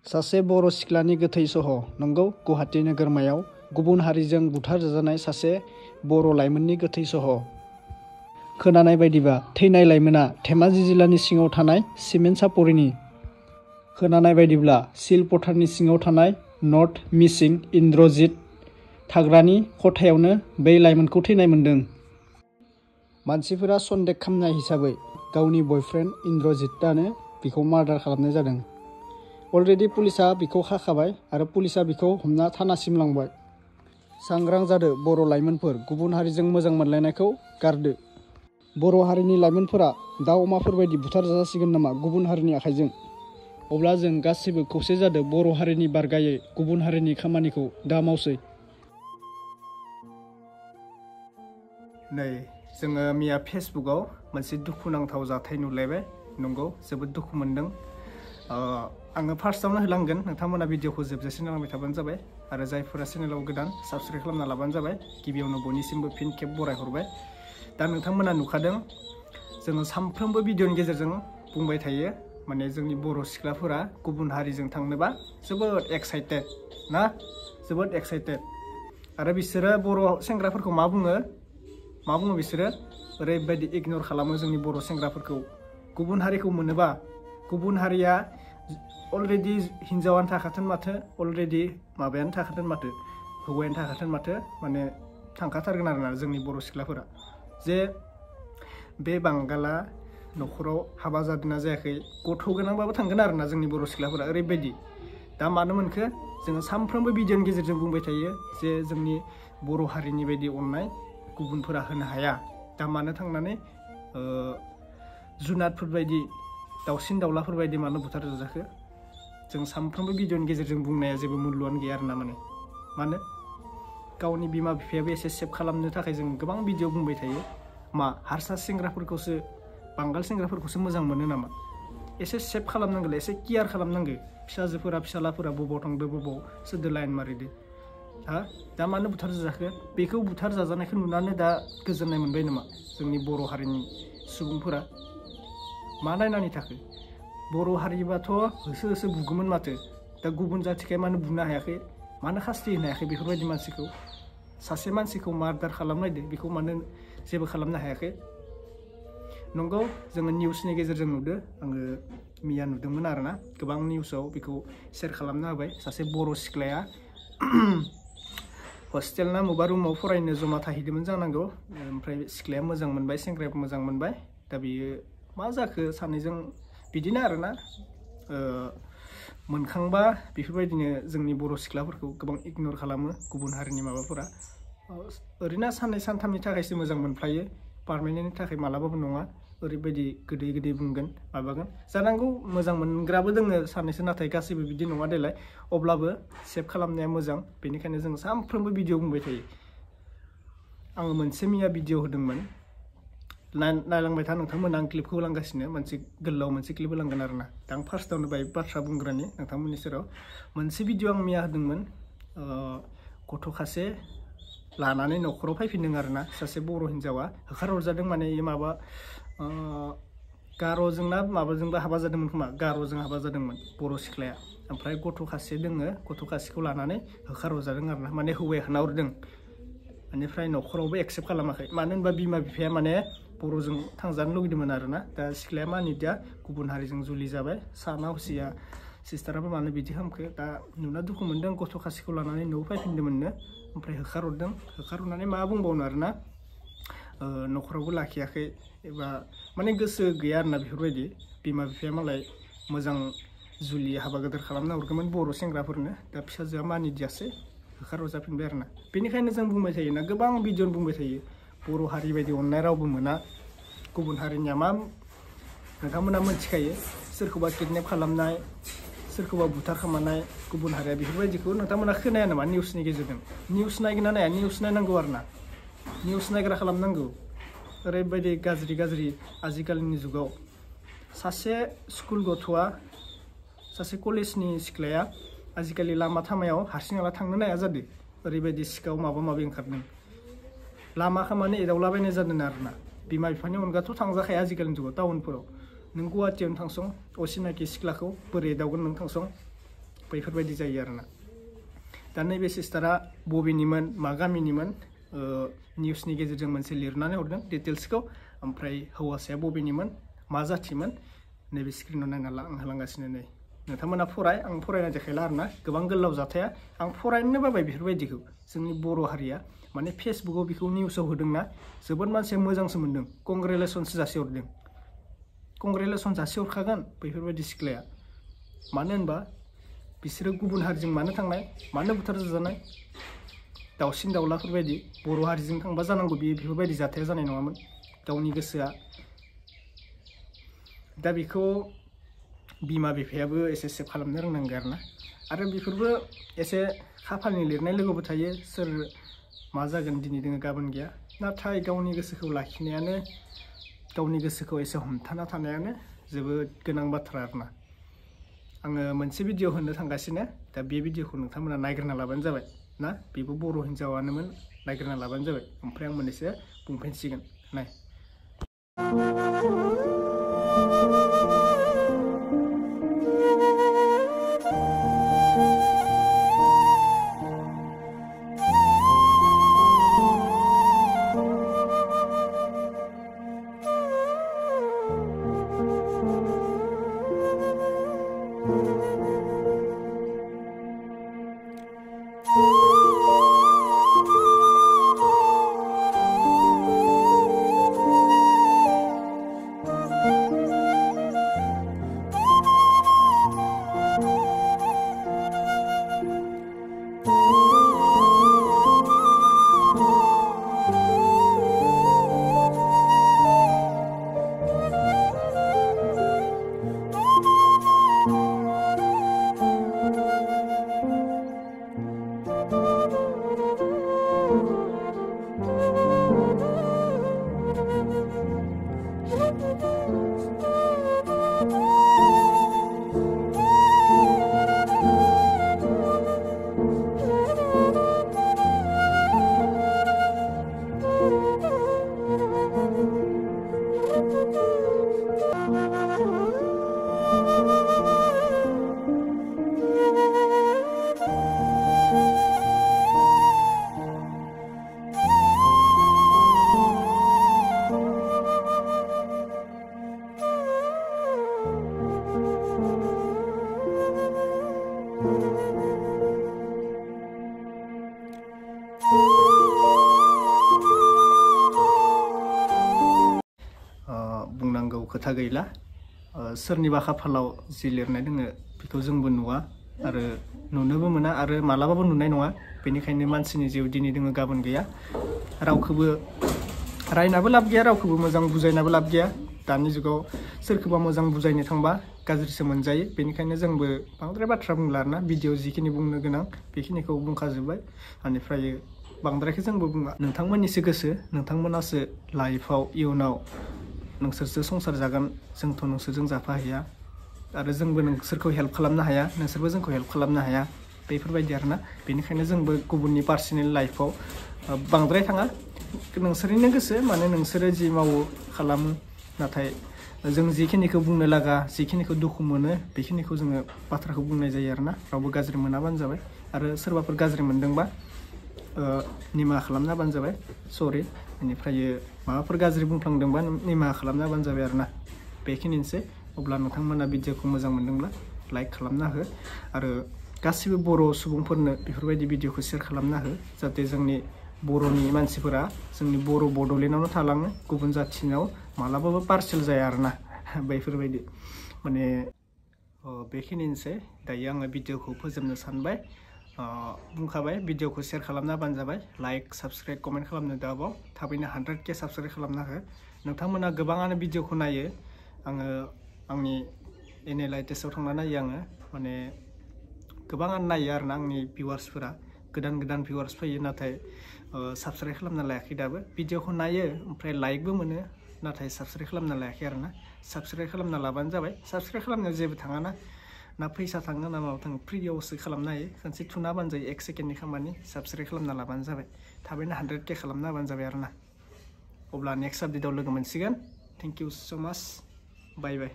सासे बर' सिख्लानि गोथै सह नंगौ गुवाहाटी नोगोरमायाव गुबुन हारिजों बुथारजानाय सासे बर' लाइमोननि गोथै सह। खोनानाय बायदिबा थैनाय लाइमोना धेमाजि जिल्लानि सिङाव थानाय सिमेन्ट सापरिनि। खोनानाय बायदिब्ला सिलपथारनि सिङाव थानाय नर्थ मिसिं इन्द्रजित थाग्रानि खथायावनो बै लाइमोनखौ थैनाय मोन्दों। मानसिफोरा सन्देह खालामनाय हिसाबै गावनि बयफ्रेन्ड इन्द्रजितआनो बिखौ मार्डार खालामनाय जादों। अलरेडि पुलिसा बिखौ खाखाबाय आरो पुलिसा बिखौ हमना थानासिम लांबाय। सांग्रां जादो बर' लाइमोनफोर, गुबुन हारिजों मोजां मोनलायनायखौ गारदो। बर' हारिनि लाइमोनफोरा दाउ अमाफोरबायदि बुथार जासिगोन नामा गुबुन हारिनि आखाइजों? अब्ला जों गासिबो खौसे जादो बर' हारिनि बारगायै गुबुन हारिनि खामानिखौ दा मावसै। नै जोङो मैया फेसबुकआव मोनसे दुखुनांथाव जाथाय नुलायबाय। नंगौ जोबोद दुखु मोनदों। आङो फार्स्टआवनो होलांगोन, नोंथांमोना भिडिअखौ जोबजासिम नायलांबाय थाबानो जाबाय आरो जायफोरा चेनेलाव गोदान साबस्क्राइब खालामना लाबानो जाबाय। गिबियावनो बयनिसिमबो फिन खेब बरायहरबाय। दा नोंथांमोना नुखादों जोङो सानफ्रोमबो भिडिअनि गेजेरजों बुंबाय थायो, माने जोंनि बर' सिख्लाफोरा गुबुन हारिजों थांनोबा जोबोद एक्साइटेड ना, जोबोद एक्साइटेड। आरो बिसोरो बर' सेंग्राफोरखौ मा बुङो बिसोरो ओरैबायदि इगनर खालामो जोंनि बर' सेंग्राफोरखौ। गुबुन हारिखौ मोनोबा, गुबुन हारिया अलरेडि हिन्जावानो थाखाथों माथो, अलरेडि माबायानो थाखाथों माथो, हौवायानो थाखाथों माथो, माने थांखाथारगोन आरोना जोंनि बर' सिख्लाफोरा। जे बे बांगाला न'खराव हाबा जादोंना जायाखै, गथ' गोनांबाबो थांगोन आरोना जोंनि बर' सिख्लाफोरा ओरैबायदि। दा मानो मोनखो, जोङो सानफ्रोमबो भिडिअनि गेजेरजों बुंबाय थायो जे जोंनि बर' हारिनि बायदि अननाय गुबुनफोरा होनो हाया। दा मानो थांनानै जुनादफोरबायदि, दाउसिन दाउलाफोरबायदि मानो बुथार जाजाखो? जों सानफ्रोमबो भिडिअनि गेजेरजों बुंनाया जेबो मुल्यआनो गैया आरोना। मानो गावनि बिमा बिफायाबो एसे सेभ खालामनो थाखाय जों गोबां भिडिअ बुंबाय थायो। मा हारसा सेंग्राफोरखौसो, बांगाल सेंग्राफोरखौसो मोजां मोनो नामा? एसे सेभ खालामनांगौ, एसे केयार खालामनांगौ। फिसाजोफोरा फिसालाफोरा बबाव थांदो, बबाव सोरदो लाइन मारिदो, दा मानो बुथार जाजाखो? बेखौ बुथार जाजानायखौ नुनानै दा गोजोननाय मोनबाय नामा जोंनि बर' हारिनि सुबुंफोरा? मा नायनानै थाखो? बर' हारिबाथ' होसो होसो बुगौमोन माथो। दा गुबुन जाथिखाय मानो बुनो हायाखै, मानो खास्ति होनो हायाखै बेफोरबायदि मानसिखौ? सासे मानसिखौ मार्डार खालामनायदो, बेखौ मानो जेबो खालामनो हायाखै? नंगौ जोङो निउसनि गेजेरजों नुदो, आङो मैया नुदोंमोन आरोना, गोबां निउसाव बेखौ शेयार खालामना होबाय। सासे बर' सिख्लाया हस्टेल ना मबा रुमाव फरायनो जमा थाहैदोंमोन जानांगौ। ओमफ्राय सिख्लाया मोजां मोनबाय, सेंग्रायाबो मोजां मोनबाय। दा बियो मा जाखो सानैजों बिदिनो आरोना, मोनखांबा बेफोरबायदिनो जोंनि बर' सिख्लाफोरखौ गोबां इगनर खालामो गुबुन हारिनि माबाफोरा। ओरैनो साननै सानथामनि थाखायसो मोजां मोनफ्लायो, पारमानेन्टनि थाखाय मालाबाबो नङा। ओरैबायदि गोदै गोदै बुंगोन, माबागोन। जानांगौ मोजां मोनग्राबो दोङो सानैसो, नाथाय गासैबो बिदि नङा देलाय। अब्लाबो सेभ खालामनाया मोजां, बेनिखायनो जों सानफ्रोमबो भिडिअ बुंबाय थायो। आङो मोनसे मैया भिडिअ होदोंमोन, नायलांबाय था नोंथांमोना, आं क्लिपखौ होलांगासिनो, मोनसे गोलाव मोनसे क्लिप होलांगोन आरोना। दा आं फार्स्टआवनो बाय बाथ्रा बुंग्रानि नोंथांमोननि सेराव मोनसे भिडिअ आं मैया होदोंमोन। गथ' खासे लानानै न'खराव फैफिनदों आरोना, सासे बर' हिन्जावा होखारहरजादों। माने माबा गार'जों ना माबाजोंबो हाबा जादोंमोन खोमा, गार'जों हाबा जादोंमोन बर' सिख्लाया। ओमफ्राय गथ' खासे दोङो, गथ' खासेखौ लानानै होखारहरजादों आरोना, माने हौवाया होना हरदों। बेनिफ्राय न'खरावबो एक्सेप्ट खालामाखै, मानो होनबा बिमा बिफाया माने बर'जों थांजानो लुगैदोंमोन आरोना। दा सिख्लाया मानिदिया गुबुन हारिजों जुलि जाबाय। साना हसिया सिस्टाराबो मानो बिदि खालामखो, दा नुना दुखु मोनदों। गथ' खासेखौ लानानै न'आव फैफिनदोंमोननो, ओमफ्राय होखारहरदों। होखारहरनानै मा बुंबावनो आरोना, न'खरावबो लाखियाखै, एबा माने गोसो गैया आरोना बेफोरबायदि। बिमा बिफाया मालाय मोजां जुलि हाबा गोदोर खालामना हरगौमोन बर' सेंग्राफोरनो, दा फिसाजोआ मानिदियासै, होखारहरजाफिनबाय आरोना। बेनिखायनो जों बुंबाय थायोना, गोबां भिडिअ बुंबाय थायो, बर' हारि बायदि अननाय रावबो मोना। गुबुन हारिनिया मा नोंथांमोना मोनथिखायो, सोरखौबा किडनेप खालामनाय, सोरखौबा बुथार खालामनाय, गुबुन हारिया बेफोरबायदिखौ नोंथांमोना खोनाया नामा निउसनि गेजेरजों? निउस नायगोन ना नाया? निउस नायनांगौ आरोना, निउस नायग्रा खालामनांगौ। ओरैबायदि गाज्रि गाज्रि आजिखालिनि जुगाव। सासे स्कुल गथ'आ, सासे कलेजनि सिख्लाया आजिखालि लामा थामायाव हारसिं हाला थांनो नाया जादों। ओरैबायदि सिखाव माबा माबि ओंखारदों, लामा खामानि एदावलाबायनाय जादों आरोना। बिमा बिफानि अनगाथ' थांजाखाया आजिखालिनि जुगाव टाउनफोराव। नों गुवाहाटियावनो थांसं, असिनाखि सिख्लाखौ बोरै एदावगोन नों थांसं? बैफोरबायदि जायो आरोना दा नैबे सिस्टारा बबेनिमोन मा गामिनिमोन निउसनि गेजेरजों मोनसे लिरनानै हरदों डिटेल्सखौ ओमफ्राय हौवासाया बबेनिमोन मा जाथिमोन नैबे स्क्रिनाव नायना ला आं होलांगासिनो नै नोंथांमोना फराय आं फरायना देखायला आरोना गोबां गोलाव जाथाया आं फरायनो बाबाय बेफोरबायदिखौ जोंनि बर' हारिया माने फेसबुकाव बेखौ निउसाव होदोंना जोबोद मानसिया मोजांसो मोनदों कंग्रेचुलेसनसो जासिहरदों कंग्रेचुलेसन जासिहरखागोन बेफोरबायदि सिख्लाया मानो होनबा बिसोरो गुबुन हारिजों मानो थांनाय मानो बुथार जाजानाय दाउसिन दाउलाफोरबायदि बर' हारिजों थांबा जानांगौ बेफोरबायदि जाथाया जानाय नङामोन गावनि गोसोआ दा बेखौ बिमा बिफायाबो एसे सेभ खालामनो रोंनांगौ आरोना आरो बेफोरबो एसे खाफालनि लिरनाय लोगोबो थायो सोर मा जागोन दिनै दोङो गाबोन गैया नाथाय गावनि गोसोखौ लाखिनायानो गावनि गोसोखौ एसे हमथाना थानायानो जोबोद गोनां बाथ्रा आरोना आङो मोनसे भिडिअ होनो थांगासिनो दा बे भिडिअखौ नोंथांमोना नायग्रोना लाबानो जाबाय ना बेबो बर' हिन्जावानोमोन नायग्रोना लाबानो जाबाय ओमफ्राय आं मोननैसो बुंफिनसिगोन नाय बुंनांगौ खोथा गैला सोरनिबा खाफालाव जि लिरनाय दोङो बेखौ जोंबो नुवा आरो नुनोबो मोना आरो मालाबाबो नुनाय नङा बेनिखायनो मानसिनि जिउ दिनै दोङो गाबोन गैया रावखौबो रायनाबो लाब गैया रावखौबो मोजां बुजायनाबो लाब गैया दानि जुगाव सोरखौबा मोजां बुजायनो थांबा गाज्रिसो मोनजायो बेनिखायनो जोंबो बांद्राय बाथ्रा बुंला आरोना भिडिअ जिखिनि बुंनो गोनां बेखिनिखौ बुंखाजोब्बाय बेनिफ्राय बांद्रायखौ जोंबो बुङा नोंथांमोननिसो गोसो नोंथांमोनासो लाइफआव इयुनाव नोंसोरसो संसार जागोन जोंथ' नोंसोरजों जाफाहैया आरो जोंबो नोंसोरखौ हेल्प खालामनो हाया नोंसोरबो जोंखौ हेल्प खालामनो हाया बेफोरबायदि आरोना बेनिखायनो जोंबो गुबुननि पार्सनेल लाइफआव बांद्राय थाङा नोंसोरनिनो गोसो माने नोंसोरो जि मावो खालामो नाथाय जों जिखिनिखौ बुंनो लागा जिखिनिखौ दुखु मोनो बेखिनिखौ जोङो बाथ्राखौ बुंनाय जायो आरोना रावबो गाज्रि मोनाबानो जाबाय आरो सोरबाफोर गाज्रि मोनदोंबा निमाहा खालामना होबानो जाबाय सरि बेनिफ्राय माबाफोर गाज्रि बुंफ्लांदोंबा निमाहा खालामना होबानो जाबाय आरोना बेखिनिसै अब्ला नोंथांमोना भिडिअखौ मोजां मोनदोंब्ला लाइक खालामना हो आरो गासिबो बर' सुबुंफोरनो बेफोरबायदि भिडिअखौ शेयार खालामना हो जाहाथे जोंनि बर'नि मानसिफोरा जोंनि बर' बड'लेण्डआवनो थालाङो गुबुन जाथिनाव मालाबाबो पार्सेल जाया आरोना बेफोरबायदि माने बेखिनिसै दायो आङो भिडिअखौ फोजोबनो सानबाय बुंखाबाय भिडिअखौ शेयार खालामना होबानो जाबाय लाइक साबस्क्राइब कमेन्ट खालामनो दाबाव थाबैनो 100K साबस्क्राइब खालामना हो नोंथांमोना गोबाङानो भिडिअखौ नायो आङो आंनि एनालाइटिसआव थांना नायो आङो माने गोबाङानो नायो आरोना आंनि भिउवार्सफोरा गोदान गोदान भिउवार्स फैयो नाथाय साबस्क्राइब खालामना लायाखै दाबो भिडिअखौ नायो ओमफ्राय लाइकबो मोनो नाथाय साबस्क्राइब खालामना लायाखै आरोना साबस्क्राइब खालामना लाबानो जाबाय साबस्क्राइब खालामनायाव जेबो थाङाना ना फैसा थाङो ना माबा थाङो फ्रियावसो खालामनो हायो खनसे थुना होबानो जायो 1 सेकेन्डनि खामानि साबस्क्राइब खालामना लाबानो जाबाय थाबैनो 100K खालामना होबानो जाबाय आरोना अब्ला नेक्स्ट आपडेटआव लोगो मोनसिगोन थेंक इउ स' माच बाय बाय